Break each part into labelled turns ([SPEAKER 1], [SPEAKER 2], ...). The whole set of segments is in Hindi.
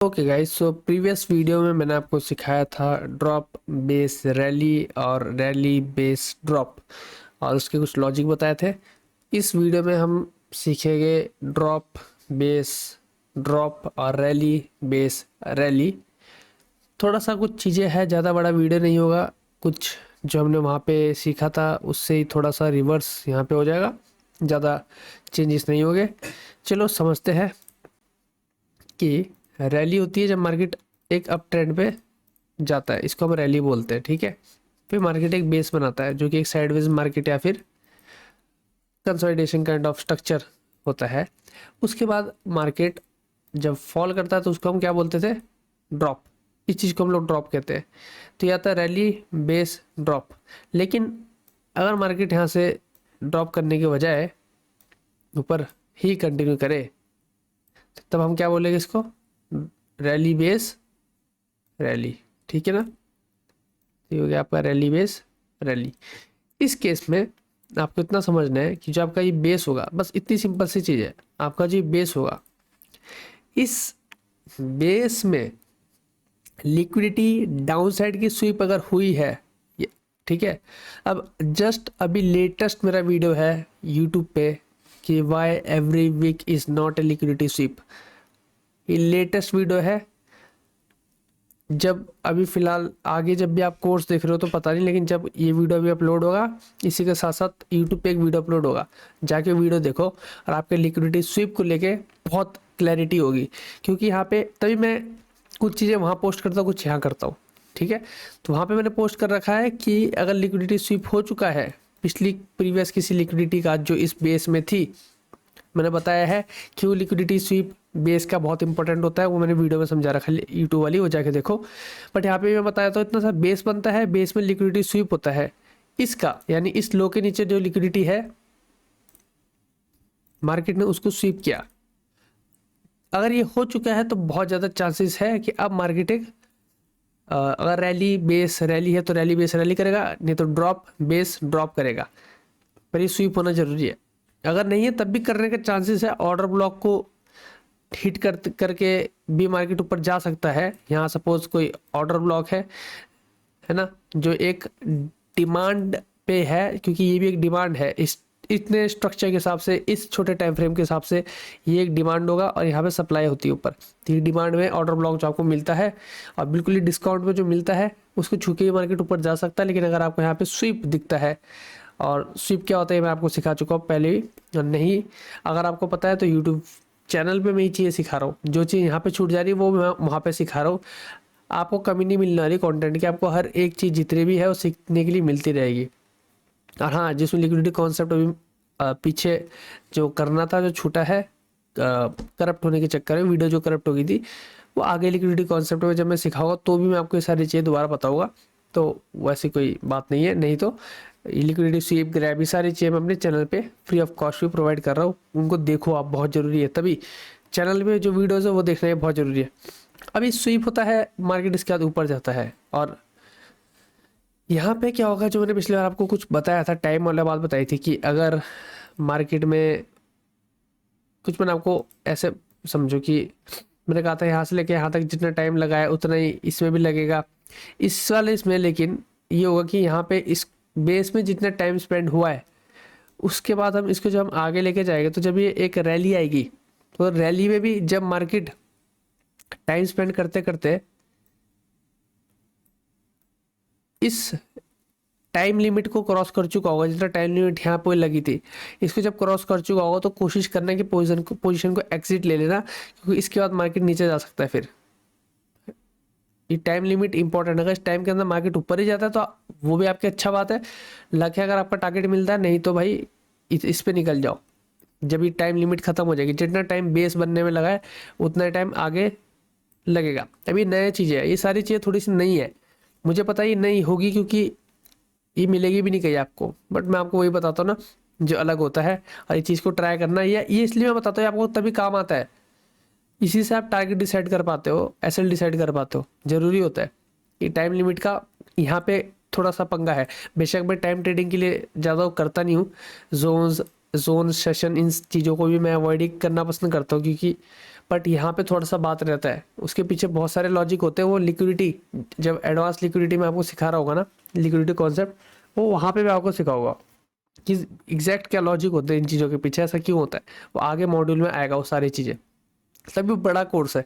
[SPEAKER 1] Okay guys, so previous video में मैंने आपको सिखाया था ड्रॉप बेस रैली और रैली बेस ड्रॉप और उसके कुछ लॉजिक बताए थे। इस वीडियो में हम सीखेंगे ड्रॉप बेस ड्रॉप और रैली बेस रैली। थोड़ा सा कुछ चीज़ें हैं, ज़्यादा बड़ा वीडियो नहीं होगा। कुछ जो हमने वहाँ पे सीखा था उससे ही थोड़ा सा रिवर्स यहाँ पे हो जाएगा, ज़्यादा चेंजेस नहीं होंगे। चलो समझते हैं कि रैली होती है जब मार्केट एक अप ट्रेंड पे जाता है, इसको हम रैली बोलते हैं, ठीक है। फिर मार्केट एक बेस बनाता है जो कि एक साइडवेज मार्केट या फिर कंसोलिडेशन काइंड ऑफ स्ट्रक्चर होता है। उसके बाद मार्केट जब फॉल करता है तो उसको हम क्या बोलते थे? ड्रॉप। इस चीज़ को हम लोग ड्रॉप कहते हैं। तो यह था रैली बेस ड्रॉप। लेकिन अगर मार्केट यहाँ से ड्रॉप करने के बजाय ऊपर ही कंटिन्यू करे तो तब हम क्या बोलेंगे इसको? रैली बेस रैली, ठीक है ना। ये हो गया आपका रैली बेस रैली। इस केस में आपको इतना समझना है कि जो आपका ये बेस होगा, बस इतनी सिंपल सी चीज़ है, आपका जो बेस होगा, इस बेस में लिक्विडिटी डाउन साइड की स्वीप अगर हुई है, ठीक है। अब जस्ट अभी लेटेस्ट मेरा वीडियो है यूट्यूब पे कि why every week is not a liquidity sweep. ये लेटेस्ट वीडियो है। जब अभी फ़िलहाल आगे जब भी आप कोर्स देख रहे हो तो पता नहीं, लेकिन जब ये वीडियो अभी अपलोड होगा इसी के साथ साथ यूट्यूब पे एक वीडियो अपलोड होगा, जाके वीडियो देखो और आपके लिक्विडिटी स्वीप को लेके बहुत क्लैरिटी होगी। क्योंकि यहाँ पे तभी मैं कुछ चीज़ें वहाँ पोस्ट करता हूँ, कुछ यहाँ करता हूँ, ठीक है। तो वहाँ पे मैंने पोस्ट कर रखा है कि अगर लिक्विडिटी स्वीप हो चुका है पिछली प्रीवियस किसी लिक्विडिटी का जो इस बेस में थी, मैंने बताया है क्यों लिक्विडिटी स्वीप बेस का बहुत इंपॉर्टेंट होता है, वो मैंने वीडियो में समझा रखा है यूट्यूब वाली, वो जाके देखो। बट यहाँ पे मैं बताया तो इतना सा बेस बनता है, बेस में लिक्विडिटी स्वीप होता है इसका, यानी इस लो के नीचे जो लिक्विडिटी है मार्केट ने उसको स्वीप किया। अगर ये हो चुका है तो बहुत ज़्यादा चांसेस है कि अब मार्केट एक अगर रैली बेस रैली है तो रैली बेस रैली करेगा, नहीं तो ड्रॉप बेस ड्रॉप करेगा। पर ये स्वीप होना जरूरी है। अगर नहीं है तब भी करने के चांसेस है। ऑर्डर ब्लॉक को हिट करके भी मार्केट ऊपर जा सकता है। यहाँ सपोज कोई ऑर्डर ब्लॉक है ना, जो एक डिमांड पे है, क्योंकि ये भी एक डिमांड है। इस इतने स्ट्रक्चर के हिसाब से, इस छोटे टाइम फ्रेम के हिसाब से ये एक डिमांड होगा और यहाँ पे सप्लाई होती है ऊपर। तो ये डिमांड में ऑर्डर ब्लॉक जो आपको मिलता है और बिल्कुल ही डिस्काउंट में जो मिलता है उसको छू के ही मार्केट ऊपर जा सकता है। लेकिन अगर आपको यहाँ पे स्वीप दिखता है, और स्वीप क्या होता है मैं आपको सिखा चुका हूँ पहले ही, और नहीं अगर आपको पता है तो यूट्यूब चैनल पे मैं ये चीज़ें सिखा रहा हूँ। जो चीज़ यहाँ पे छूट जा रही है वो मैं वहाँ पे सिखा रहा हूँ। आपको कमी नहीं मिलने वाली कंटेंट की, आपको हर एक चीज़ जितनी भी है वो सीखने के लिए मिलती रहेगी। और हाँ, जिसमें लिक्विडिटी कॉन्सेप्ट अभी पीछे जो करना था, जो छूटा है करप्ट होने के चक्कर में, वीडियो जो करप्ट हो गई थी, वो आगे लिक्विडिटी कॉन्सेप्ट में जब मैं सिखाऊंगा तो भी मैं आपको ये सारी चीज़ें दोबारा बताऊंगा। तो वैसी कोई बात नहीं है। नहीं तो लिक्विडिटी स्वीप ग्रैब ये सारी चीज़ें मैं अपने चैनल पे फ्री ऑफ कॉस्ट भी प्रोवाइड कर रहा हूँ। उनको देखो आप, बहुत ज़रूरी है। तभी चैनल में जो वीडियोज़ है वो देखना है, बहुत ज़रूरी है। अभी स्वीप होता है मार्केट, इसके बाद ऊपर जाता है। और यहाँ पे क्या होगा, जो मैंने पिछली बार आपको कुछ बताया था, टाइम वाला बात बताई थी कि अगर मार्केट में कुछ, मैंने आपको ऐसे समझो कि मैंने कहा था यहाँ से लेके यहाँ तक जितना टाइम लगा है उतना ही इसमें भी लगेगा, इस वाले इसमें। लेकिन ये होगा कि यहाँ पे इस बेस में जितना टाइम स्पेंड हुआ है उसके बाद हम इसको जब हम आगे लेके जाएंगे तो जब ये एक रैली आएगी तो रैली में भी जब मार्केट टाइम स्पेंड करते करते इस टाइम लिमिट को क्रॉस कर चुका होगा, जितना टाइम लिमिट यहाँ पे लगी थी, इसको जब क्रॉस कर चुका होगा तो कोशिश करना है कि पोजीशन को एग्जिट ले लेना, क्योंकि इसके बाद मार्केट नीचे जा सकता है। फिर ये टाइम लिमिट इंपॉर्टेंट है। अगर इस टाइम के अंदर मार्केट ऊपर ही जाता है तो वो भी आपकी अच्छा बात है, लक है अगर आपका टारगेट मिलता है। नहीं तो भाई इस पे निकल जाओ जब ये टाइम लिमिट खत्म हो जाएगी। जितना टाइम बेस बनने में लगा है उतना टाइम आगे लगेगा। अभी नई चीज़ें है, ये सारी चीज़ें थोड़ी सी नई है, मुझे पता है ये नई होगी क्योंकि ये मिलेगी भी नहीं कहीं आपको। बट मैं आपको वही बताता हूँ ना जो अलग होता है, और ये चीज़ को ट्राई करना, ये इसलिए मैं बताता हूँ आपको, तभी काम आता है। इसी से आप टारगेट डिसाइड कर पाते हो, एसएल डिसाइड कर पाते हो। जरूरी होता है ये टाइम लिमिट का। यहाँ पे थोड़ा सा पंगा है। बेशक मैं टाइम ट्रेडिंग के लिए ज़्यादा करता नहीं हूँ, जोन सेशन इन चीज़ों को भी मैं अवॉइड ही करना पसंद करता हूँ, क्योंकि बट यहाँ पे थोड़ा सा बात रहता है, उसके पीछे बहुत सारे लॉजिक होते हैं। वो लिक्विडिटी, जब एडवांस लिक्विडिटी में आपको सिखा रहा होगा ना लिक्विडिटी कॉन्सेप्ट, वो वहाँ पे भी आपको सिखाऊंगा कि एग्जैक्ट क्या लॉजिक होते हैं इन चीज़ों के पीछे, ऐसा क्यों होता है। वो आगे मॉड्यूल में आएगा वो सारी चीज़ें। तभी बड़ा कोर्स है,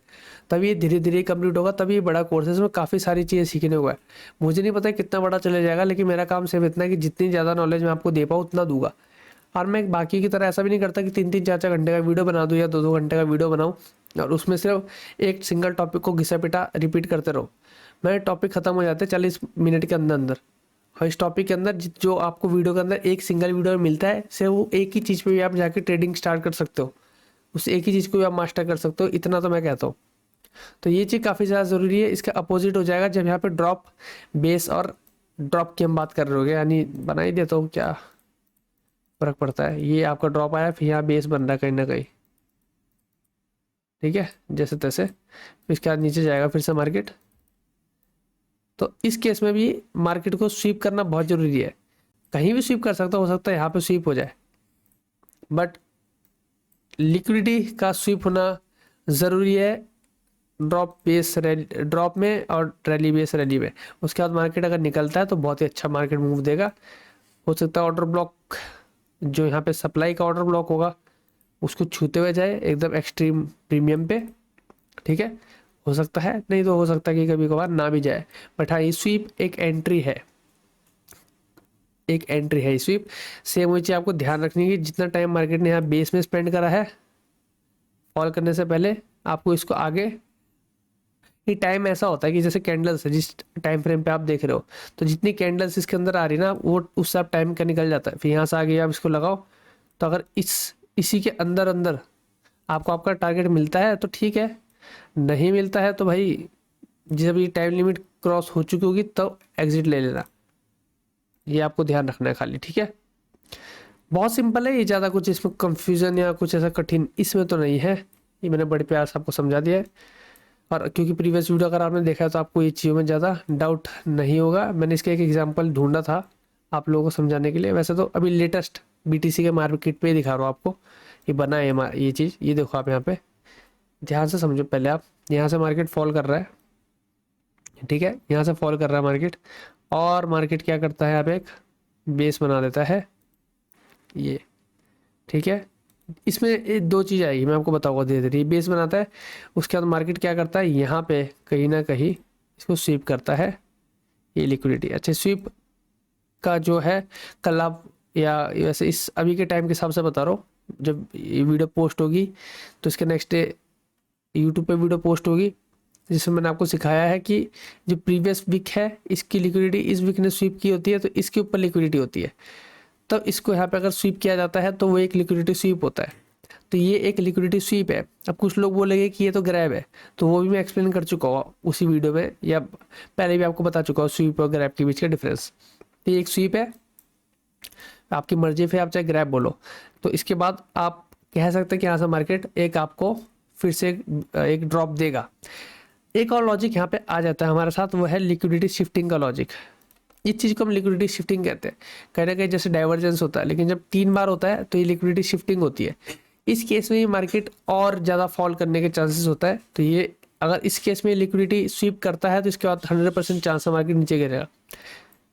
[SPEAKER 1] तभी ये धीरे धीरे कंप्लीट होगा, तभी ये बड़ा कोर्स है। इसमें काफ़ी सारी चीज़ें सीखने हुआ है। मुझे नहीं पता कितना बड़ा चले जाएगा, लेकिन मेरा काम सिर्फ इतना है कि जितनी ज़्यादा नॉलेज मैं आपको दे पाऊँ उतना दूंगा। और मैं बाकी की तरह ऐसा भी नहीं करता कि 3-3 4-4 घंटे का वीडियो बना दूँ या 2-2 घंटे का वीडियो बनाऊँ और उसमें सिर्फ एक सिंगल टॉपिक को घिसा पिटा रिपीट करते रहो। मेरे टॉपिक खत्म हो जाते हैं 40 मिनट के अंदर अंदर। और इस टॉपिक के अंदर जो आपको वीडियो के अंदर एक सिंगल वीडियो में मिलता है, सिर्फ वो एक ही चीज़ पे भी आप जाके ट्रेडिंग स्टार्ट कर सकते हो, उस एक ही चीज़ को भी आप मास्टर कर सकते हो। इतना तो मैं कहता हूँ। तो ये चीज़ काफ़ी ज़्यादा ज़रूरी है। इसका अपोजिट हो जाएगा जब यहाँ पे ड्रॉप बेस और ड्रॉप की हम बात कर रहे होगे, यानी बना ही देता हूँ, क्या फर्क पड़ता है। ये आपका ड्रॉप आया, फिर यहाँ बेस बन रहा है कहीं ना कहीं, ठीक है, जैसे तैसे। इसके बाद नीचे जाएगा फिर से मार्केट। तो इस केस में भी मार्केट को स्वीप करना बहुत ज़रूरी है। कहीं भी स्वीप कर सकता, हो सकता है यहाँ पे स्वीप हो जाए, बट लिक्विडिटी का स्वीप होना ज़रूरी है ड्रॉप बेस रैली, ड्रॉप में और रैली बेस रैली में। उसके बाद मार्केट अगर निकलता है तो बहुत ही अच्छा मार्केट मूव देगा। हो सकता है ऑर्डर ब्लॉक, जो यहाँ पे सप्लाई का ऑर्डर ब्लॉक होगा, उसको छूते हुए जाए एकदम एक्सट्रीम प्रीमियम पे, ठीक है। हो सकता है, नहीं तो हो सकता है कि कभी कभार ना भी जाए। बट हाँ, ये स्वीप एक एंट्री है, एक एंट्री है स्वीप। सेम वही चीज़ आपको ध्यान रखनी है कि जितना टाइम मार्केट ने यहाँ बेस में स्पेंड करा है फॉल करने से पहले, आपको इसको आगे, ये टाइम ऐसा होता है कि जैसे कैंडल्स है, जिस टाइम फ्रेम पे आप देख रहे हो, तो जितनी कैंडल्स इसके अंदर आ रही ना, वो उस सब टाइम का निकल जाता है। फिर यहाँ से आगे आप इसको लगाओ, तो अगर इसी के अंदर अंदर आपको आपका टारगेट मिलता है तो ठीक है, नहीं मिलता है तो भाई जब ये टाइम लिमिट क्रॉस हो चुकी होगी तब एग्जिट ले लेना। ये आपको ध्यान रखना है खाली, ठीक है। बहुत सिंपल है ये, ज़्यादा कुछ इसमें कंफ्यूजन या कुछ ऐसा कठिन इसमें तो नहीं है। ये मैंने बड़े प्यार से आपको समझा दिया है। और क्योंकि प्रीवियस वीडियो अगर आपने देखा है तो आपको ये चीज़ों में ज़्यादा डाउट नहीं होगा। मैंने इसका एक एग्जांपल ढूंढा था आप लोगों को समझाने के लिए। वैसे तो अभी लेटेस्ट बीटीसी के मार्केट पे ही दिखा रहा हूँ आपको, ये बना है ये चीज़। ये देखो आप यहाँ पे ध्यान से समझो पहले आप। यहाँ से मार्केट फॉल कर रहा है, ठीक है, यहाँ से फॉल कर रहा है मार्केट, और मार्केट क्या करता है, आप एक बेस बना देता है ये, ठीक है। इसमें दो चीज़ आएगी, मैं आपको बताऊंगा धीरे धीरे। ये बेस बनाता है, उसके बाद मार्केट क्या करता है, यहाँ पे कहीं ना कहीं इसको स्वीप करता है, ये लिक्विडिटी। अच्छा, स्वीप का जो है कल आप, या वैसे इस अभी के टाइम के हिसाब से बता रहा हूँ, जब ये वीडियो पोस्ट होगी तो इसके नेक्स्ट डे यूट्यूब पे वीडियो पोस्ट होगी, जिसमें मैंने आपको सिखाया है कि जो प्रीवियस वीक है इसकी लिक्विडिटी इस वीक ने स्वीप की होती है, तो इसके ऊपर लिक्विडिटी होती है, तो इसको यहाँ पे अगर स्वीप किया जाता है तो वो एक लिक्विडिटी स्वीप होता है। तो ये एक लिक्विडिटी स्वीप है। अब कुछ लोग बोलेंगे कि ये तो ग्रैब है, तो वो भी मैं एक्सप्लेन कर चुका हूँ उसी वीडियो में, या पहले भी आपको बता चुका हूँ स्वीप और ग्रैब के बीच का डिफरेंस। तो ये एक स्वीप है, आपकी मर्जी पे आप चाहे ग्रैब बोलो। तो इसके बाद आप कह सकते हैं कि यहाँ से मार्केट एक आपको फिर से एक ड्रॉप देगा। एक और लॉजिक यहाँ पे आ जाता है हमारे साथ, वो है लिक्विडिटी शिफ्टिंग का लॉजिक। इस चीज़ को हम लिक्विडिटी शिफ्टिंग कहते हैं। कहीं ना कहीं जैसे डाइवर्जेंस होता है, लेकिन जब 3 बार होता है तो ये लिक्विडिटी शिफ्टिंग होती है। इस केस में मार्केट और ज़्यादा फॉल करने के चांसेस होता है। तो ये अगर इस केस में लिक्विडिटी स्वीप करता है तो इसके बाद 100% चांस है मार्केट नीचे गिरेगा,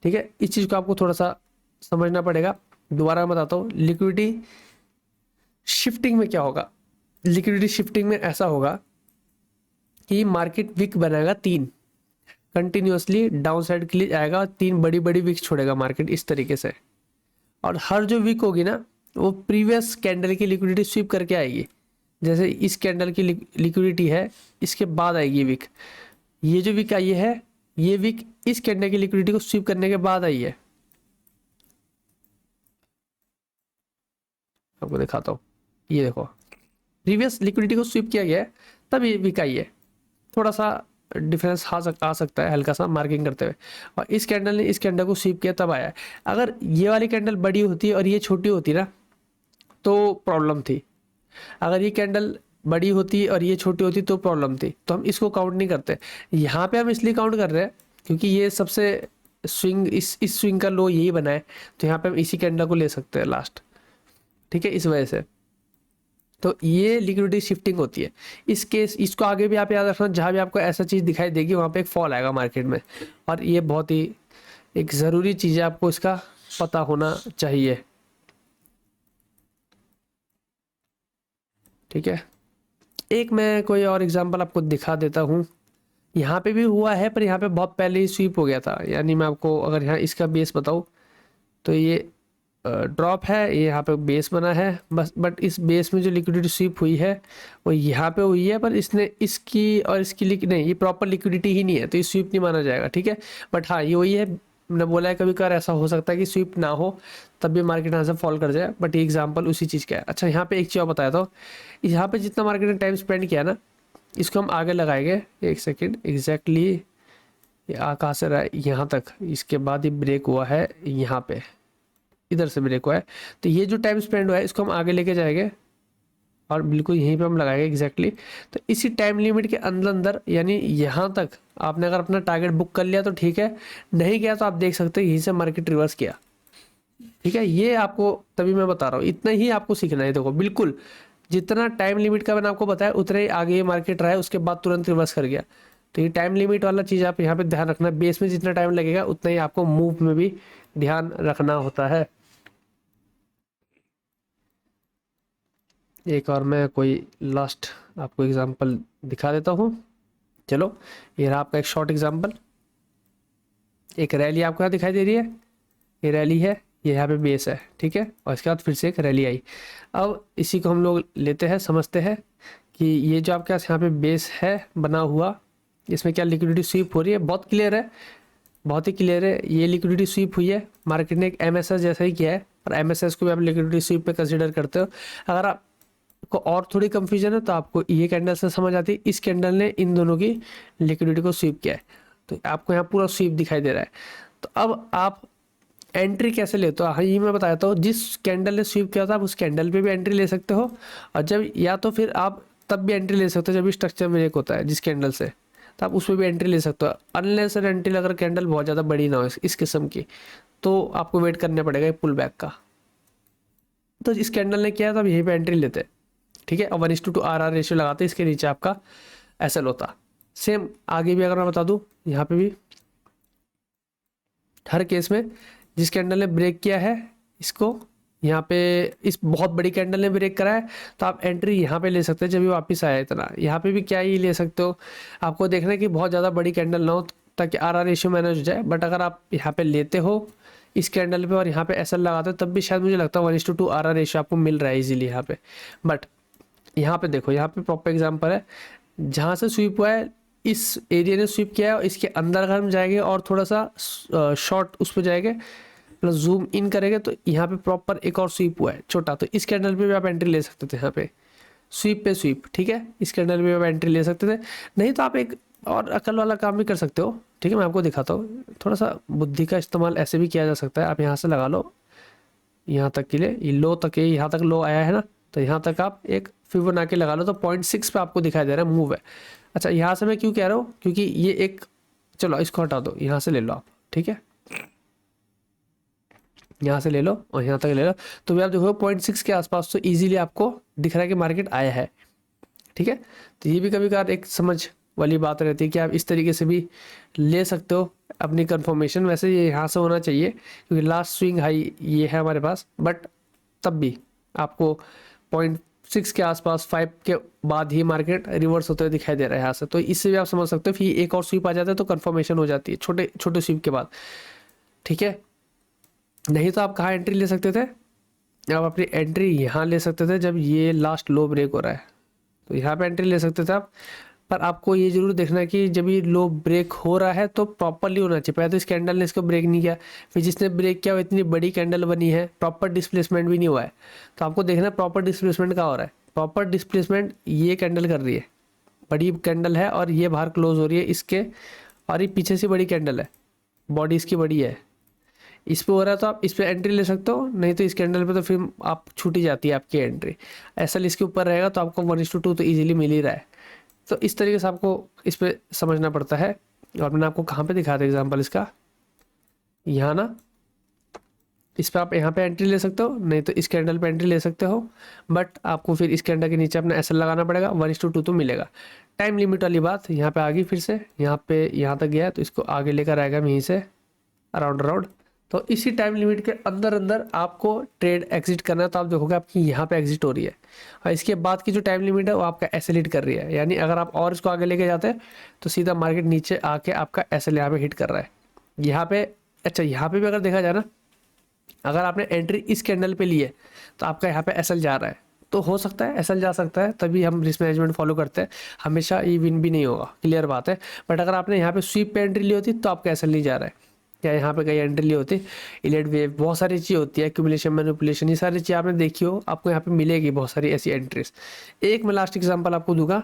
[SPEAKER 1] ठीक है। इस चीज़ को आपको थोड़ा सा समझना पड़ेगा। दोबारा मैं बताता हूँ, लिक्विडिटी शिफ्टिंग में क्या होगा। लिक्विडिटी शिफ्टिंग में ऐसा होगा कि मार्केट विक बनाएगा 3 कंटिन्यूसली डाउन साइड के लिए आएगा, 3 बड़ी बड़ी विक छोड़ेगा मार्केट इस तरीके से। और हर जो विक होगी ना, वो प्रीवियस कैंडल की लिक्विडिटी स्वीप करके आएगी। जैसे इस कैंडल की लिक्विडिटी है, इसके बाद आएगी विक। ये जो विक आई है, ये विक इस कैंडल की लिक्विडिटी को स्वीप करने के बाद आई है। आपको दिखाता हूँ, ये देखो प्रीवियस लिक्विडिटी को स्वीप किया गया है, तब ये विक आई है। थोड़ा सा डिफरेंस आ सकता है हल्का सा मार्किंग करते हुए। और इस कैंडल ने इस कैंडल को स्वीप किया तब आया है। अगर ये वाली कैंडल बड़ी होती और ये छोटी होती ना, तो प्रॉब्लम थी। अगर ये कैंडल बड़ी होती और ये छोटी होती तो प्रॉब्लम थी। तो हम इसको काउंट नहीं करते। यहाँ पे हम इसलिए काउंट कर रहे हैं क्योंकि ये सबसे स्विंग, इस स्विंग का लो यही बना है, तो यहाँ पे हम इसी कैंडल को ले सकते हैं लास्ट, ठीक है, इस वजह से। तो ये लिक्विडिटी शिफ्टिंग होती है। इस केस इसको आगे भी आप याद रखना, जहाँ भी आपको ऐसा चीज़ दिखाई देगी वहाँ पे एक फॉल आएगा मार्केट में, और ये बहुत ही एक ज़रूरी चीज़ है, आपको इसका पता होना चाहिए। ठीक है, एक मैं कोई और एग्जांपल आपको दिखा देता हूँ। यहाँ पे भी हुआ है, पर यहाँ पे बहुत पहले ही स्वीप हो गया था। यानी मैं आपको अगर यहाँ इसका बेस बताऊँ तो ये ड्रॉप है, ये यहाँ पे बेस बना है बस, बट इस बेस में जो लिक्विडिटी स्वीप हुई है वो यहाँ पे हुई है, पर इसने इसकी और इसकी नहीं, ये प्रॉपर लिक्विडिटी ही नहीं है, तो ये स्वीप नहीं माना जाएगा। ठीक है, बट हाँ ये वही है, मैंने बोला है कभी कभार ऐसा हो सकता है कि स्वीप ना हो तब भी मार्केट यहाँ से फॉल कर जाए, बट ये एग्जाम्पल उसी चीज़ का है। अच्छा, यहाँ पे एक चीज़ और बताया था, यहाँ पे जितना मार्केट ने टाइम स्पेंड किया ना, इसको हम आगे लगाएंगे। एक सेकेंड, एग्जैक्टली ये आ कहाँ से रहा है, यहाँ तक, इसके बाद ये ब्रेक हुआ है यहाँ पे, इधर से ब्रेक हुआ है, तो ये जो टाइम स्पेंड हुआ है इसको हम आगे लेके जाएंगे और बिल्कुल यहीं पे हम लगाएंगे एग्जैक्टली। तो इसी टाइम लिमिट के अंदर अंदर, यानी यहाँ तक आपने अगर अपना टारगेट बुक कर लिया तो ठीक है, नहीं गया तो आप देख सकते हो यहीं से मार्केट रिवर्स किया। ठीक है, ये आपको तभी मैं बता रहा हूँ, इतना ही आपको सीखना है। देखो बिल्कुल जितना टाइम लिमिट का मैंने आपको बताया उतना ही आगे ये मार्केट रहा है, उसके बाद तुरंत रिवर्स कर गया। तो ये टाइम लिमिट वाला चीज़ आप यहाँ पे ध्यान रखना, बेस में जितना टाइम लगेगा उतना ही आपको मूव में भी ध्यान रखना होता है। एक और मैं कोई लास्ट आपको एग्जांपल दिखा देता हूँ। चलो, ये रहा आपका एक शॉर्ट एग्जांपल। एक रैली आपको यहाँ दिखाई दे रही है, ये रैली है, ये यहाँ पे बेस है। ठीक है, और इसके बाद फिर से एक रैली आई। अब इसी को हम लोग लेते हैं, समझते हैं कि ये जो आपके पास यहाँ पे बेस है बना हुआ, इसमें क्या लिक्विडिटी स्वीप हो रही है। बहुत क्लियर है, बहुत ही क्लियर है, ये लिक्विडिटी स्वीप हुई है। मार्केट ने एक एमएसएस जैसा ही किया है, और एमएसएस को भी आप लिक्विडिटी स्वीप पे कंसिडर करते हो। अगर आपको और थोड़ी कंफ्यूजन है तो आपको ये कैंडल से समझ आती है, इस कैंडल ने इन दोनों की लिक्विडिटी को स्वीप किया है, तो आपको यहाँ पूरा स्वीप दिखाई दे रहा है। तो अब आप एंट्री कैसे लेते हो, हाँ ये मैं बताता हूँ। जिस कैंडल ने स्वीप किया था आप उस कैंडल पे भी एंट्री ले सकते हो, और जब या तो फिर आप तब भी एंट्री ले सकते हो जब स्ट्रक्चर ब्रेक होता है जिस कैंडल से, तो आप उसमें भी एंट्री ले सकते हो। अनलेस एंड अनटिल अगर कैंडल बहुत ज़्यादा बड़ी ना हो इस किस्म की, तो आपको वेट करने पड़ेगा पुल बैक का। तो इस कैंडल ने किया तो आप यहीं पे एंट्री लेते हैं। ठीक है, और 1:2 RR रेशियो लगाते, इसके नीचे आपका एसएल होता। सेम आगे भी अगर मैं बता दूं, यहाँ पे भी हर केस में जिस कैंडल ने ब्रेक किया है इसको, यहाँ पे इस बहुत बड़ी कैंडल ने ब्रेक करा है, तो आप एंट्री यहाँ पे ले सकते हैं जब ये वापस आया इतना। यहाँ पे भी क्या ही ले सकते हो, आपको देखना है कि बहुत ज़्यादा बड़ी कैंडल ना हो ताकि RR रेशियो मैनेज हो जाए। बट अगर आप यहाँ पे लेते हो इस कैंडल पे और यहाँ पे एसएल लगाते हो, तब भी शायद मुझे लगता है 1:2 RR रेशियो आपको मिल रहा है इजीली यहाँ पे। बट यहाँ पे देखो, यहाँ पे प्रॉपर एग्जांपल है, जहाँ से स्वीप हुआ है इस एरिया ने स्वीप किया है, और इसके अंदर अगर हम जाएंगे और थोड़ा सा शॉर्ट उस पर जाएंगे प्लस जूम इन करेंगे, तो यहाँ पे प्रॉपर एक और स्वीप हुआ है छोटा, तो इस कैंडल पे भी आप एंट्री ले सकते थे। यहाँ पे स्वीप पे स्वीप, ठीक है, इस कैंडल पे भी आप एंट्री ले सकते थे। नहीं तो आप एक और अकल वाला काम भी कर सकते हो। ठीक है, मैं आपको दिखाता हूँ, थोड़ा सा बुद्धि का इस्तेमाल ऐसे भी किया जा सकता है। आप यहाँ से लगा लो यहाँ तक के लिए, ये लो तक, यहाँ तक लो आया है ना, तो यहाँ तक आप एक फिबोनाची लगा लो, तो 0.6 पे आपको दिखाई दे रहा है मूव है। अच्छा, यहाँ से मैं क्यों कह रहा हूँ, क्योंकि ये एक, चलो इसको हटा दो, यहाँ से ले लो आप। ठीक है, यहाँ से ले लो और यहाँ तक ले लो, तो भी आप देखो 0.6 के आसपास तो इजीली आपको दिख रहा है कि मार्केट आया है। ठीक है, तो ये भी कभी कभार एक समझ वाली बात रहती है कि आप इस तरीके से भी ले सकते हो अपनी कंफर्मेशन। वैसे ये यहाँ से होना चाहिए क्योंकि लास्ट स्विंग हाई ये है हमारे पास, बट तब भी आपको 0.6 के आसपास 5 के बाद ही मार्केट रिवर्स होते हुए दिखाई दे रहा है यहाँ से। तो इससे भी आप समझ सकते हो फिर एक और स्वीप आ जाता है तो कंफर्मेशन हो जाती है छोटे छोटे स्वीप के बाद। ठीक है, नहीं तो आप कहाँ एंट्री ले सकते थे, आप अपनी एंट्री यहाँ ले सकते थे जब ये लास्ट लो ब्रेक हो रहा है, तो यहाँ पे एंट्री ले सकते थे आप। पर आपको ये जरूर देखना है कि जब ये लो ब्रेक हो रहा है तो प्रॉपरली होना चाहिए। पहले तो इस कैंडल ने इसको ब्रेक नहीं किया, फिर जिसने ब्रेक किया वो इतनी बड़ी कैंडल बनी है, प्रॉपर डिस्प्लेसमेंट भी नहीं हुआ है, तो आपको देखना है प्रॉपर डिस्प्लेसमेंट कहाँ हो रहा है। प्रॉपर डिस्प्लेसमेंट ये कैंडल कर रही है, बड़ी कैंडल है और ये बाहर क्लोज हो रही है इसके, और ये पीछे से बड़ी कैंडल है, बॉडी इसकी बड़ी है, इस पे हो रहा है तो आप इस पे एंट्री ले सकते हो। नहीं तो इस कैंडल पे तो फिर आप छूटी जाती है आपकी एंट्री। ऐसा इसके ऊपर रहेगा तो आपको 1:2 तो इजीली मिल ही रहा है। तो इस तरीके से आपको इस पे समझना पड़ता है। और मैंने आपको कहाँ पे दिखाया था एग्जांपल इसका, यहाँ ना, इस पर आप यहाँ पे एंट्री ले सकते हो, नहीं तो इस कैंडल पे एंट्री ले सकते हो, बट आपको फिर इस कैंडल के नीचे अपना एसएल लगाना पड़ेगा। 1:2 तो मिलेगा। टाइम लिमिट वाली बात यहाँ पे आ गई, फिर से यहाँ पे यहाँ तक गया है तो इसको आगे लेकर आएगा यहीं से अराउंड। तो इसी टाइम लिमिट के अंदर अंदर आपको ट्रेड एग्जिट करना है। तो आप देखोगे आपकी यहाँ पे एग्जिट हो रही है, और इसके बाद की जो टाइम लिमिट है वो आपका एसएल हिट कर रही है। यानी अगर आप और इसको आगे लेके जाते हैं तो सीधा मार्केट नीचे आके आपका एसएल यहाँ पे हिट कर रहा है यहाँ पे। अच्छा, यहाँ पे भी अगर देखा जाए ना, अगर आपने एंट्री इस कैंडल पे ली है तो आपका यहाँ पे एसएल जा रहा है, तो हो सकता है एसएल जा सकता है, तभी हम रिस्क मैनेजमेंट फॉलो करते हैं। हमेशा ये विन भी नहीं होगा, क्लियर बात है। बट अगर आपने यहाँ पे स्वीप पे एंट्री ली होती तो आपका एसएल नहीं जा रहा है, या यहाँ पे कहीं एंट्री ली होती, इलेट वेव, बहुत सारी चीज़ होती है, एक्यूमुलेशन, मैनिपुलेशन, ये सारी चीज़ आपने देखी हो, आपको यहाँ पे मिलेगी बहुत सारी ऐसी एंट्रीज। एक मैं लास्ट एग्जांपल आपको दूंगा,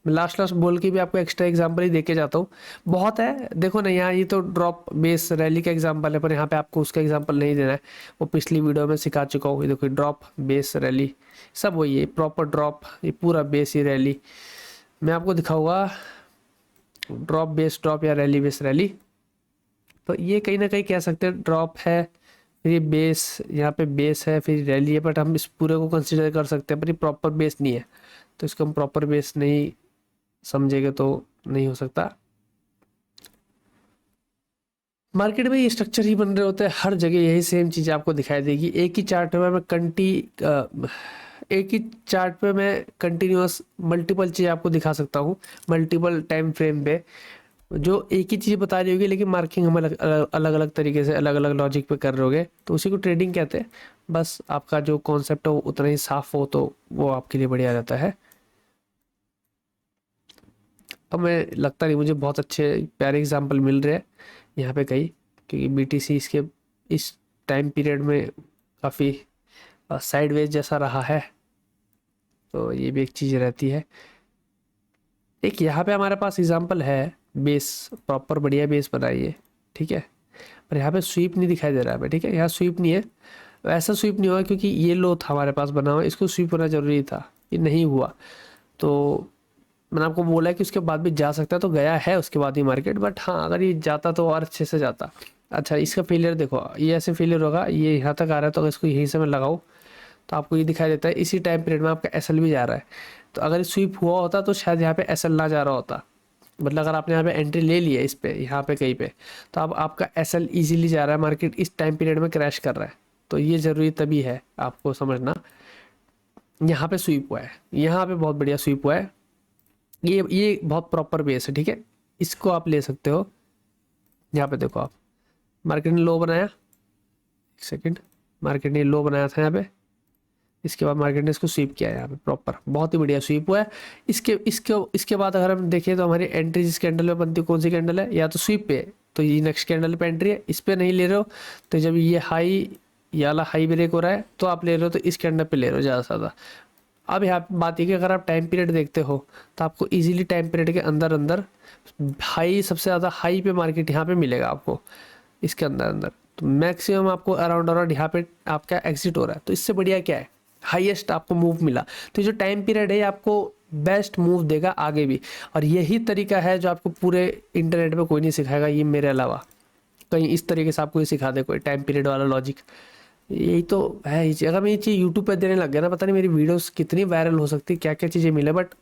[SPEAKER 1] मैं लास्ट बोल के भी आपको एक्स्ट्रा एग्जांपल ही देके जाता हूँ, बहुत है। देखो ना, यहाँ ये तो ड्रॉप बेस रैली का एग्जांपल है, पर यहाँ पे आपको उसका एग्जांपल नहीं देना है, वो पिछली वीडियो में सिखा चुका हूँ। ये देखो, ड्रॉप बेस रैली सब वही है, प्रॉपर ड्रॉप, ये पूरा बेस ही रैली। मैं आपको दिखाऊंगा ड्रॉप बेस ड्रॉप या रैली बेस रैली। तो ये कहीं ना कहीं कह सकते हैं ड्रॉप है, फिर ये बेस, यहाँ पे बेस है, फिर रैली है, बट हम इस पूरे को कंसिडर कर सकते हैं, पर ये प्रॉपर बेस नहीं है, तो इसको हम प्रॉपर बेस नहीं समझेंगे तो नहीं हो सकता। मार्केट में ये स्ट्रक्चर ही बन रहे होते हैं, हर जगह यही सेम चीज़ आपको दिखाई देगी। एक ही चार्ट में मैं एक ही चार्ट पे मैं कंटिन्यूअस मल्टीपल चीज़ आपको दिखा सकता हूँ, मल्टीपल टाइम फ्रेम पे, जो एक ही चीज़ बता रही होगी, लेकिन मार्किंग हम अलग अलग अलग तरीके से अलग अलग लॉजिक पे कर रहे होगे, तो उसी को ट्रेडिंग कहते हैं। बस आपका जो कॉन्सेप्ट है वो उतना ही साफ हो तो वो आपके लिए बढ़िया रहता है। अब मैं लगता नहीं मुझे बहुत अच्छे प्यारे एग्जाम्पल मिल रहे हैं यहाँ पे कई, क्योंकि बीटीसी इसके इस टाइम पीरियड में काफ़ी साइडवेज जैसा रहा है, तो ये भी एक चीज़ रहती है। एक यहाँ पे हमारे पास एग्जांपल है, बेस प्रॉपर बढ़िया बेस बनाइए, ठीक है, पर यहाँ पे स्वीप नहीं दिखाई दे रहा है, ठीक है, यहाँ स्वीप नहीं है। ऐसा स्वीप नहीं हुआ क्योंकि ये लो था हमारे पास बना हुआ, इसको स्वीप होना जरूरी था, ये नहीं हुआ। तो मैंने आपको बोला है कि उसके बाद भी जा सकता है, तो गया है उसके बाद ही मार्केट, बट हाँ अगर ये जाता तो और अच्छे से जाता। अच्छा, इसका फेलियर देखो, ये ऐसे फेलियर होगा, ये यहाँ तक आ रहा है, तो अगर इसको यहीं से मैं लगाऊँ तो आपको ये दिखाई देता है इसी टाइम पीरियड में आपका एसएल भी जा रहा है। तो अगर स्वीप हुआ होता तो शायद यहाँ पे एसएल ना जा रहा होता, मतलब अगर आपने यहाँ पे एंट्री ले ली है इस पे, यहाँ पे कहीं पे, तो अब आपका एसएल इजीली जा रहा है, मार्केट इस टाइम पीरियड में क्रैश कर रहा है, तो ये जरूरी तभी है आपको समझना। यहाँ पे स्वीप हुआ है, यहाँ पे बहुत बढ़िया स्वीप हुआ है, ये बहुत प्रॉपर बेस है, ठीक है, इसको आप ले सकते हो। यहाँ पे देखो आप, मार्केट ने लो बनाया, एक सेकेंड, मार्केट ने लो बनाया था यहाँ पे, इसके बाद मार्केट ने इसको स्वीप किया है यहाँ पे प्रॉपर, बहुत ही बढ़िया स्वीप हुआ है। इसके बाद अगर हम देखें तो हमारी एंट्री जिस कैंडल में बनती है, कौन सी कैंडल है, या तो स्वीप पे, तो ये नेक्स्ट कैंडल पे एंट्री है, इस पे नहीं ले रहे हो तो जब ये हाई, ये वाला हाई ब्रेक हो रहा है तो आप ले रहे हो, तो इस कैंडल पे ले रहे हो ज़्यादा से ज़्यादा। अब यहाँ पे बात है कि अगर आप टाइम पीरियड देखते हो तो आपको इजीली टाइम पीरियड के अंदर अंदर हाई, सबसे ज़्यादा हाई पे मार्केट यहाँ पे मिलेगा आपको, इसके अंदर अंदर, तो मैक्सिमम आपको अराउंड यहाँ पे आपका एग्जिट हो रहा है। तो इससे बढ़िया क्या है, हाईएस्ट आपको मूव मिला, तो जो टाइम पीरियड है आपको बेस्ट मूव देगा आगे भी। और यही तरीका है जो आपको पूरे इंटरनेट पे कोई नहीं सिखाएगा, ये मेरे अलावा कहीं इस तरीके से आपको ये सिखा दे कोई टाइम पीरियड वाला लॉजिक। यही तो है ये चीज़। अगर मैं ये चीज़ यूट्यूब पे देने लग गया ना, पता नहीं मेरी वीडियोस कितनी वायरल हो सकती, क्या क्या चीज़ें मिले, बट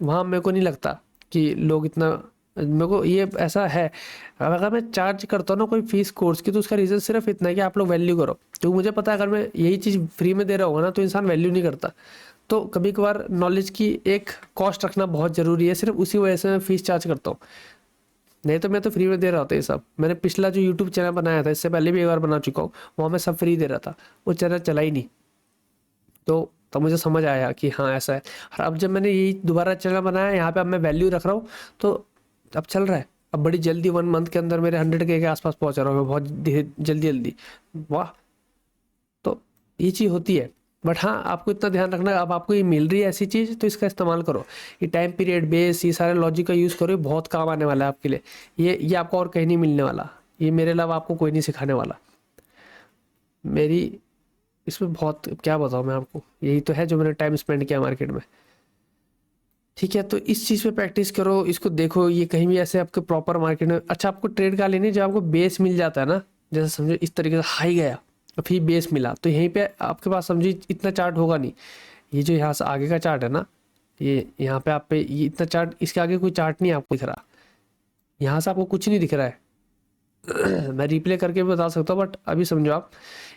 [SPEAKER 1] वहाँ मेरे को नहीं लगता कि लोग इतना, मेरे को ये ऐसा है, अगर मैं चार्ज करता हूँ ना कोई फीस कोर्स की, तो उसका रीज़न सिर्फ इतना है कि आप लोग वैल्यू करो, क्योंकि मुझे पता है अगर मैं यही चीज़ फ्री में दे रहा होगा ना तो इंसान वैल्यू नहीं करता। तो कभी कभार नॉलेज की एक कॉस्ट रखना बहुत ज़रूरी है, सिर्फ उसी वजह से मैं फीस चार्ज करता हूँ, नहीं तो मैं तो फ्री में दे रहा होता ये सब। मैंने पिछला जो यूट्यूब चैनल बनाया था, इससे पहले भी एक बार बना चुका हूँ, वहाँ मैं सब फ्री दे रहा था, वो चैनल चला ही नहीं। तो तब मुझे समझ आया कि हाँ ऐसा है। और अब जब मैंने यही दोबारा चैनल बनाया, यहाँ पे अब मैं वैल्यू रख रहा हूँ, तो अब चल रहा है, अब बड़ी जल्दी 1 मंथ के अंदर मेरे 100K के आसपास पहुँच रहा हूँ मैं, बहुत जल्दी जल्दी, वाह। तो ये चीज़ होती है, बट हाँ आपको इतना ध्यान रखना, अब आपको ये मिल रही है ऐसी चीज़ तो इसका इस्तेमाल करो, ये टाइम पीरियड बेस, ये सारे लॉजिक का यूज़ करो, ये बहुत काम आने वाला है आपके लिए। ये आपको और कहीं नहीं मिलने वाला, ये मेरे अलावा आपको कोई नहीं सिखाने वाला। मेरी इसमें बहुत, क्या बताऊँ मैं आपको, यही तो है जो मैंने टाइम स्पेंड किया मार्केट में, ठीक है। तो इस चीज़ पे प्रैक्टिस करो, इसको देखो, ये कहीं भी ऐसे आपके प्रॉपर मार्केट में, अच्छा आपको ट्रेड का लेनी, जब आपको बेस मिल जाता है ना, जैसे समझो इस तरीके से हाई गया और फिर बेस मिला, तो यहीं पे आपके पास समझो इतना चार्ट होगा नहीं। ये जो यहाँ से आगे का चार्ट है ना, ये यहाँ पे आप पे ये इतना चार्ट, इसके आगे कोई चार्ट नहीं आपको दिख रहा, यहाँ से आपको कुछ नहीं दिख रहा है। मैं रिप्ले करके भी बता सकता हूँ, बट अभी समझो आप,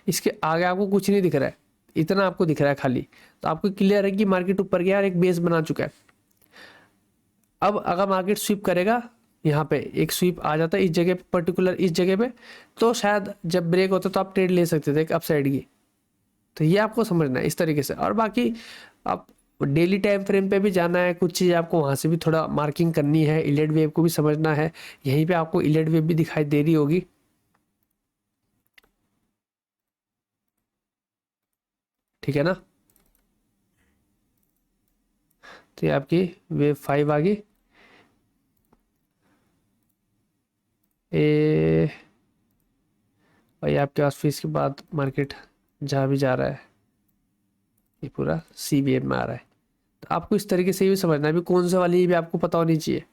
[SPEAKER 1] इसके आगे आपको कुछ नहीं दिख रहा है, इतना आपको दिख रहा है खाली। तो आपको क्लियर है कि मार्केट ऊपर गया और एक बेस बना चुका है। अब अगर मार्केट स्वीप करेगा, यहाँ पे एक स्वीप आ जाता है इस जगह पे, पर्टिकुलर इस जगह पे, तो शायद जब ब्रेक होता तो आप ट्रेड ले सकते थे एक अपसाइड की। तो ये आपको समझना है इस तरीके से। और बाकी आप डेली टाइम फ्रेम पे भी जाना है, कुछ चीज़ आपको वहाँ से भी थोड़ा मार्किंग करनी है, इलेट वेव को भी समझना है। यहीं पे आपको इलेट वेव भी दिखाई दे रही होगी, ठीक है ना। तो ये आपकी वेव 5 आ गई। ए भाई आपके पास फिर इसके बाद मार्केट जहाँ भी जा रहा है, ये पूरा सी वेव में आ रहा है। तो आपको इस तरीके से भी समझना है, अभी कौन सा वाली ये भी आपको पता होनी चाहिए।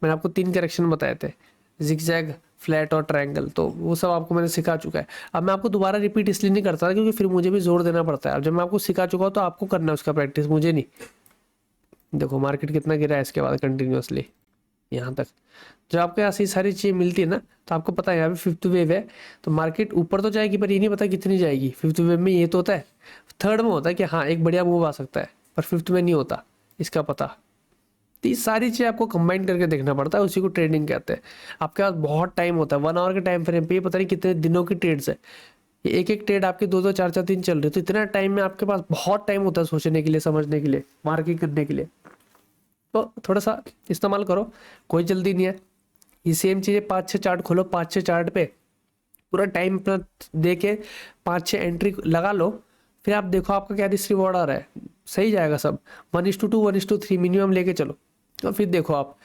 [SPEAKER 1] मैंने आपको 3 करेक्शन बताए थे, जिगजैग, फ्लैट और ट्रायंगल, तो वो सब आपको मैंने सिखा चुका है। अब मैं आपको दोबारा रिपीट इसलिए नहीं करता क्योंकि फिर मुझे भी जोर देना पड़ता है। अब जब मैं आपको सिखा चुका हूँ तो आपको करना है उसका प्रैक्टिस, मुझे नहीं। देखो मार्केट कितना गिरा है इसके बाद कंटिन्यूअसली यहाँ तक। जब आपको ऐसी सारी चीज़ें मिलती है ना, तो आपको पता है यहाँ पे फिफ्थ वेव है, तो मार्केट ऊपर तो जाएगी पर ये नहीं पता कितनी जाएगी। फिफ्थ वेव में ये तो होता है, थर्ड में होता है कि हाँ एक बढ़िया मूव आ सकता है, पर फिफ्थ में नहीं होता इसका पता। तो ये सारी चीज़ आपको कंबाइन करके देखना पड़ता है, उसी को ट्रेडिंग कहते हैं। आपके पास बहुत टाइम होता है, 1 आवर के टाइम फ्रेम पे ये पता नहीं कितने दिनों की ट्रेड्स है, ये एक एक ट्रेड आपके 2 2 4 4 दिन चल रही है। तो इतना टाइम में आपके पास बहुत टाइम होता है सोचने के लिए, समझने के लिए, मार्किंग करने के लिए। तो थोड़ा सा इस्तेमाल करो, कोई जल्दी नहीं है। ये सेम चीज़ें 5 6 चार्ट खोलो, 5 6 चार्ट पे पूरा टाइम अपना दे के 5 6 एंट्री लगा लो, फिर आप देखो आपका क्या रिस्क रिवॉर्ड आ रहा है। सही जाएगा सब, 1:2 1:3 मिनिमम लेके चलो। तो फिर देखो आप,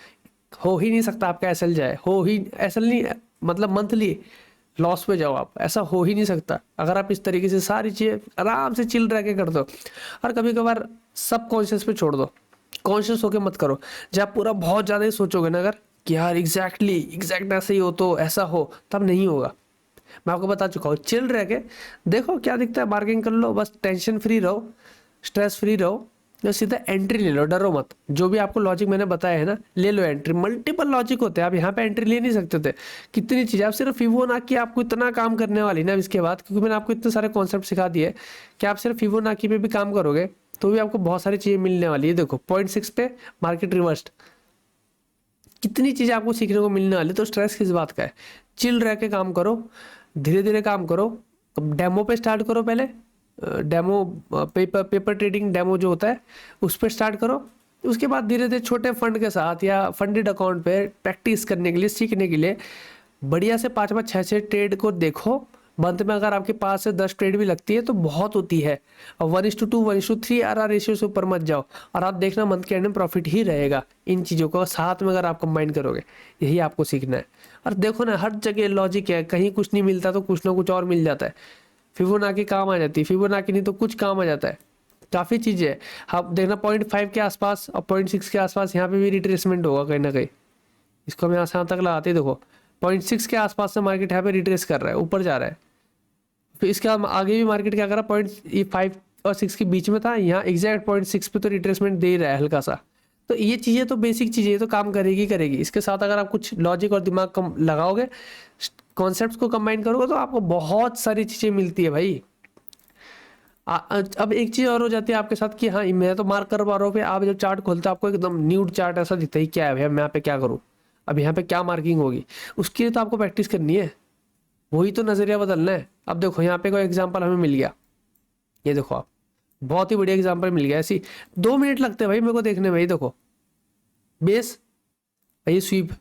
[SPEAKER 1] हो ही नहीं सकता आपका एसएल जाए, हो ही एसएल नहीं, मतलब मंथली लॉस पे जाओ आप, ऐसा हो ही नहीं सकता अगर आप इस तरीके से सारी चीज़ें आराम से चिल रह के कर दो। और कभी कभार सब कॉन्शियस पे छोड़ दो, कॉन्शियस होके मत करो। जब आप पूरा बहुत ज़्यादा ही सोचोगे ना अगर कि यार एग्जैक्ट ऐसे ही हो तो ऐसा हो, तब नहीं होगा। मैं आपको बता चुका हूँ, चिल रह के देखो क्या दिखता है, मार्किंग कर लो, बस टेंशन फ्री रहो, स्ट्रेस फ्री रहो, जो सीधा एंट्री ले लो, डरो मत। जो भी आपको लॉजिक मैंने बताया है ना, ले लो एंट्री। मल्टीपल लॉजिक होते हैं, आप यहाँ पे एंट्री ले नहीं सकते थे। कितनी चीज़, आप सिर्फ फिबोनाची आपको इतना काम करने वाली ना इसके बाद, क्योंकि मैंने आपको इतने सारे कॉन्सेप्ट सिखा दिए कि आप सिर्फ फिबोनाची पे भी काम करोगे तो भी आपको बहुत सारी चीज़ें मिलने वाली है। देखो 0.6 पे मार्केट रिवर्स्ड, कितनी चीज़ें आपको सीखने को मिलने वाली, तो स्ट्रेस किस बात का है। चिल रह के काम करो, धीरे धीरे काम करो। डेमो पे स्टार्ट करो पहले, डेमो पेपर ट्रेडिंग डेमो जो होता है उस पर स्टार्ट करो। उसके बाद धीरे धीरे छोटे फंड के साथ या फंडेड अकाउंट पे प्रैक्टिस करने के लिए, सीखने के लिए बढ़िया से 5 5 6 6 ट्रेड को देखो। मंथ में अगर आपके पास से 10 ट्रेड भी लगती है तो बहुत होती है। और 1:2 1:3 RR रेशियो से ऊपर मत जाओ, और आप देखना मंथ के एंड में प्रॉफिट ही रहेगा। इन चीज़ों को साथ में अगर आप कंबाइन करोगे, यही आपको सीखना है। और देखो ना हर जगह लॉजिक है, कहीं कुछ नहीं मिलता तो कुछ ना कुछ और मिल जाता है। फिबोनाची काम आ जाती है, फिबोनाची नहीं तो कुछ काम आ जाता है। काफ़ी चीज़ें है, आप देखना 0.5 के आसपास और 0.6 के आसपास यहाँ पे भी रिट्रेसमेंट होगा कहीं ना कहीं। इसको हम यहाँ से यहाँ तक लगाते देखो, 0.6 के आसपास से मार्केट यहाँ पे रिट्रेस कर रहा है, ऊपर जा रहा है। फिर इसके आगे भी मार्केट क्या कर रहा है, 0.5 और 6 के बीच में था, यहाँ एग्जैक्ट 0.6 पे तो रिट्रेसमेंट दे ही रहा है हल्का सा। तो ये चीज़ें तो बेसिक चीज़ें तो काम करेगी करेगी। इसके साथ अगर आप कुछ लॉजिक और दिमाग कम लगाओगे, कॉन्सेप्ट्स को कंबाइन करोगे, तो आपको बहुत सारी चीज़ें मिलती है भाई। अब एक चीज़ और हो जाती है आपके साथ कि हाँ मैं तो मार्क कर पा रहा हूँ, फिर आप जब चार्ट खोलते हो आपको एकदम न्यूड चार्ट ऐसा दिखता है, क्या है भैया मैं यहाँ पे क्या करूँ, अब यहाँ पे क्या मार्किंग होगी। उसके लिए तो आपको प्रैक्टिस करनी है, वही तो नज़रिया बदलना है। अब देखो यहाँ पे कोई एग्जांपल हमें मिल गया, ये देखो आप, बहुत ही बढ़िया एग्जांपल मिल गया। ऐसी 2 मिनट लगते हैं भाई मेरे को देखने में। ये देखो बेस, ये स्वीप,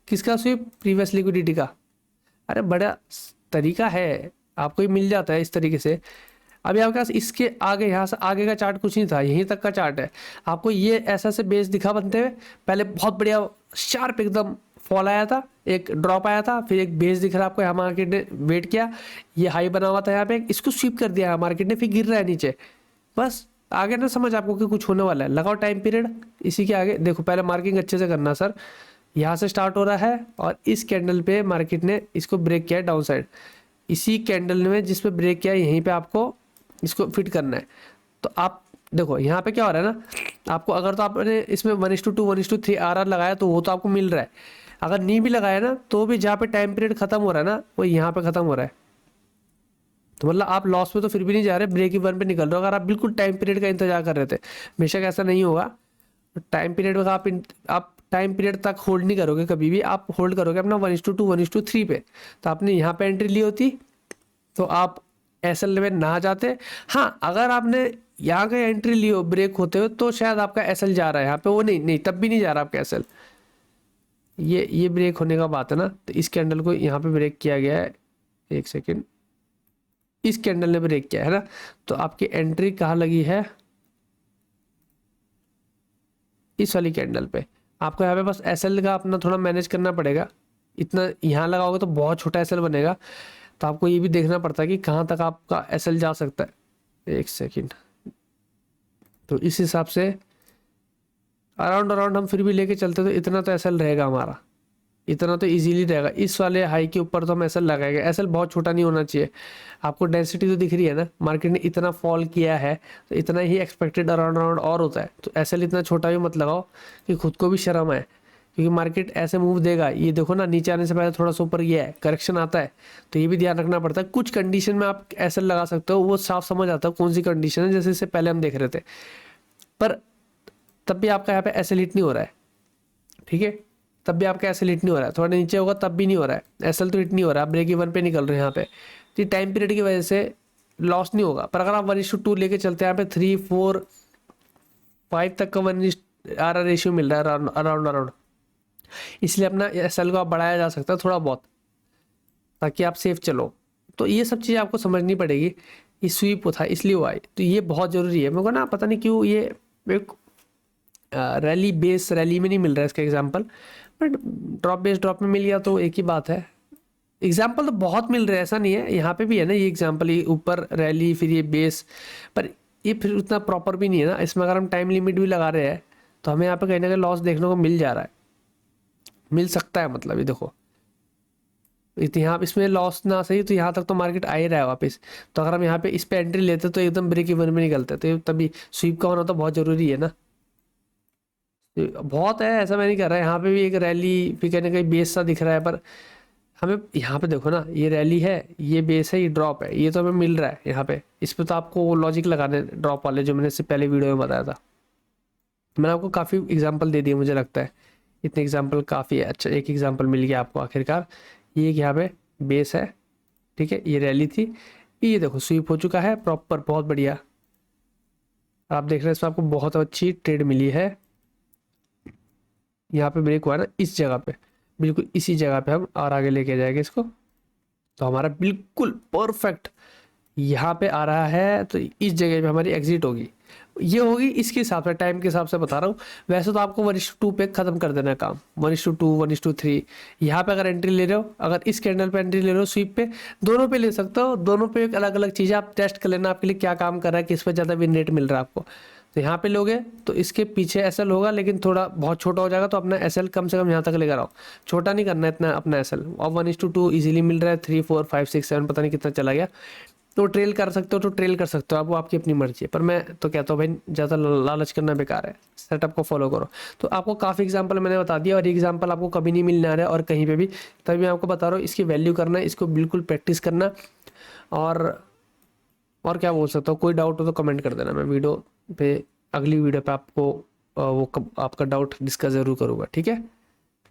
[SPEAKER 1] किसका स्वीप, प्रीवियस लिक्विडिटी का। अरे बड़ा तरीका है, आपको ही मिल जाता है इस तरीके से। अभी आपके पास इसके आगे, यहाँ से आगे का चार्ट कुछ नहीं था, यहीं तक का चार्ट है। आपको ये ऐसा से बेस दिखा बनते हुए, पहले बहुत बढ़िया शार्प एकदम फॉल आया था, एक ड्रॉप आया था, फिर एक बेस दिख रहा है आपको, यहाँ मार्केट ने वेट किया, ये हाई बना हुआ था यहाँ पे, इसको स्वीप कर दिया मार्केट ने, फिर गिर रहा है नीचे। बस आगे ना समझ आपको कि कुछ होने वाला है, लगाओ टाइम पीरियड इसी के आगे। देखो पहले मार्किंग अच्छे से करना सर, यहाँ से स्टार्ट हो रहा है और इस कैंडल पे मार्केट ने इसको ब्रेक किया है डाउन साइड, इसी कैंडल में जिस पे ब्रेक किया है यहीं पे आपको इसको फिट करना है। तो आप देखो यहाँ पे क्या हो रहा है ना, आपको अगर तो आपने इसमें 1:2 1:3 RR लगाया तो वो तो आपको मिल रहा है। अगर नहीं भी लगाया ना तो भी जहाँ पे टाइम पीरियड खत्म हो रहा है ना वो यहाँ पे खत्म हो रहा है। तो मतलब आप लॉस में तो फिर भी नहीं जा रहे, ब्रेक इवन पे निकल रहे हो। अगर आप बिल्कुल टाइम पीरियड का इंतजार कर रहे थे, बेशक ऐसा नहीं होगा। टाइम पीरियड में आप टाइम पीरियड तक होल्ड नहीं करोगे कभी भी, आप होल्ड करोगे अपना 1:2 1:3 पे। तो आपने यहाँ पे एंट्री ली होती तो आप एसएल में ना जाते। हाँ, अगर आपने यहाँ का एंट्री ली हो ब्रेक होते हुए तो शायद आपका एसएल जा रहा है यहाँ पे, वो नहीं नहीं तब भी नहीं जा रहा आपका एसएल। ये ब्रेक होने का बात है ना। तो इस कैंडल को यहाँ पे ब्रेक किया गया है, एक सेकेंड, इस कैंडल ने ब्रेक किया है ना। तो आपकी एंट्री कहाँ लगी है, इस वाली कैंडल पे। आपको यहाँ पे बस एसएल का अपना थोड़ा मैनेज करना पड़ेगा। इतना यहाँ लगाओगे तो बहुत छोटा एसएल बनेगा, तो आपको ये भी देखना पड़ता है कि कहाँ तक आपका एसएल जा सकता है। एक सेकेंड, तो इस हिसाब से अराउंड अराउंड हम फिर भी लेके चलते तो इतना तो एसएल रहेगा हमारा, इतना तो इजीली रहेगा। इस वाले हाई के ऊपर तो हम एसएल लगाएंगे। एसएल बहुत छोटा नहीं होना चाहिए। आपको डेंसिटी तो दिख रही है ना, मार्केट ने इतना फॉल किया है तो इतना ही एक्सपेक्टेड अराउंड अराउंड और होता है। तो एसएल इतना छोटा भी मत लगाओ कि खुद को भी शर्म आए, क्योंकि मार्केट ऐसे मूव देगा। ये देखो ना, नीचे आने से पहले थोड़ा सा ऊपर गया है, करेक्शन आता है, तो ये भी ध्यान रखना पड़ता है। कुछ कंडीशन में आप एसएल लगा सकते हो, वो साफ समझ आता है कौन सी कंडीशन है, जैसे इससे पहले हम देख रहे थे। पर तब भी आपका यहाँ पे एसएल हिट नहीं हो रहा है, ठीक है, तब भी आपका एसएल हिट नहीं हो रहा है। थोड़ा नीचे होगा तब भी नहीं हो रहा है, एसएल तो हिट नहीं हो रहा है, ब्रेक इवन पे निकल रहे हैं यहाँ पे। तो टाइम पीरियड की वजह से लॉस नहीं होगा। पर अगर आप 1:2 लेके चलते हैं यहाँ पे 3 4 5 तक का 1:RR रेशियो मिल रहा है अराउंड अराउंड, इसलिए अपना एसएल को आप बढ़ाया जा सकता है थोड़ा बहुत, ताकि आप सेफ चलो। तो ये सब चीज़ें आपको समझनी पड़ेगी। ये स्वीप था इसलिए हुआ है, तो ये बहुत ज़रूरी है। मेरे को ना पता नहीं क्यों ये एक रैली बेस रैली में नहीं मिल रहा है इसका example, but drop base drop में मिल गया तो एक ही बात है। एग्जांपल तो बहुत मिल रहा है, ऐसा नहीं है, यहाँ पे भी है ना ये एग्जांपल, ये ऊपर रैली फिर ये बेस, पर ये फिर उतना प्रॉपर भी नहीं है ना। इसमें अगर हम टाइम लिमिट भी लगा रहे हैं तो हमें यहाँ पे कहीं ना कहीं लॉस देखने को मिल जा रहा है, मिल सकता है। मतलब ये देखो, यहाँ इसमें लॉस ना सही तो यहाँ तक तो मार्केट आ ही रहा है वापस। तो अगर हम यहाँ पे इस पे एंट्री लेते तो एकदम ब्रेक इवन में निकलते, तो तभी स्वीप का होना तो बहुत ज़रूरी है ना। बहुत है, ऐसा मैं नहीं कर रहा। यहाँ पे भी एक रैली फिर कहीं ना कहीं बेस सा दिख रहा है, पर हमें यहाँ पे देखो ना, ये रैली है, ये बेस है, ये ड्रॉप है, ये तो हमें मिल रहा है यहाँ पे। इस पे तो आपको वो लॉजिक लगाने ड्रॉप वाले जो मैंने इससे पहले वीडियो में बताया था। मैंने आपको काफ़ी एग्जाम्पल दे दिए, मुझे लगता है इतने एग्जाम्पल काफ़ी है। अच्छा, एक एग्जाम्पल मिल गया आपको आखिरकार। ये यहाँ पे बेस है, ठीक है, ये रैली थी, ये देखो स्वीप हो चुका है प्रॉपर, बहुत बढ़िया। आप देख रहे हैं इसमें आपको बहुत अच्छी ट्रेड मिली है। यहाँ पे ब्रेक हुआ ना इस जगह पे, बिल्कुल इसी जगह पे हम और आगे लेके जाएंगे इसको, तो हमारा बिल्कुल परफेक्ट यहाँ पे आ रहा है। तो इस जगह पे हमारी एग्जिट होगी, ये होगी इसके हिसाब से, टाइम के हिसाब से बता रहा हूँ। वैसे तो आपको 1:2 पे खत्म कर देना है काम, 1:2 1:3। यहाँ पे अगर एंट्री ले रहे हो, अगर इस कैंडल पे एंट्री ले रहे हो स्वीप पे, दोनों पे ले सकते हो। दोनों पे एक अलग अलग चीज़ आप टेस्ट कर लेना, आपके लिए क्या काम कर रहा है, किस पे ज़्यादा विन रेट मिल रहा है आपको। तो यहाँ पे लोगे तो इसके पीछे एसएल होगा, लेकिन थोड़ा बहुत छोटा हो जाएगा, तो अपना एसएल कम से कम यहाँ तक लेकर आओ। छोटा नहीं करना है इतना अपना एसएल। अब 1:2 इजीली मिल रहा है, 3 4 5 6 7 पता नहीं कितना चला गया। तो ट्रेल कर सकते हो तो ट्रेल कर सकते हो आप, वो आपकी अपनी मर्जी है। पर मैं तो कहता हूँ भाई ज़्यादा लालच करना बेकार है, सेटअप को फॉलो करो। तो आपको काफ़ी एग्जांपल मैंने बता दिया, और एग्जांपल आपको कभी नहीं मिलने आ रहा है और कहीं पे भी। तभी मैं आपको बता रहा हूँ, इसकी वैल्यू करना, इसको बिल्कुल प्रैक्टिस करना। और क्या बोल सकता हूँ, कोई डाउट हो तो कमेंट कर देना, मैं वीडियो पे अगली वीडियो पे आपको आपका डाउट डिस्कस ज़रूर करूँगा, ठीक है।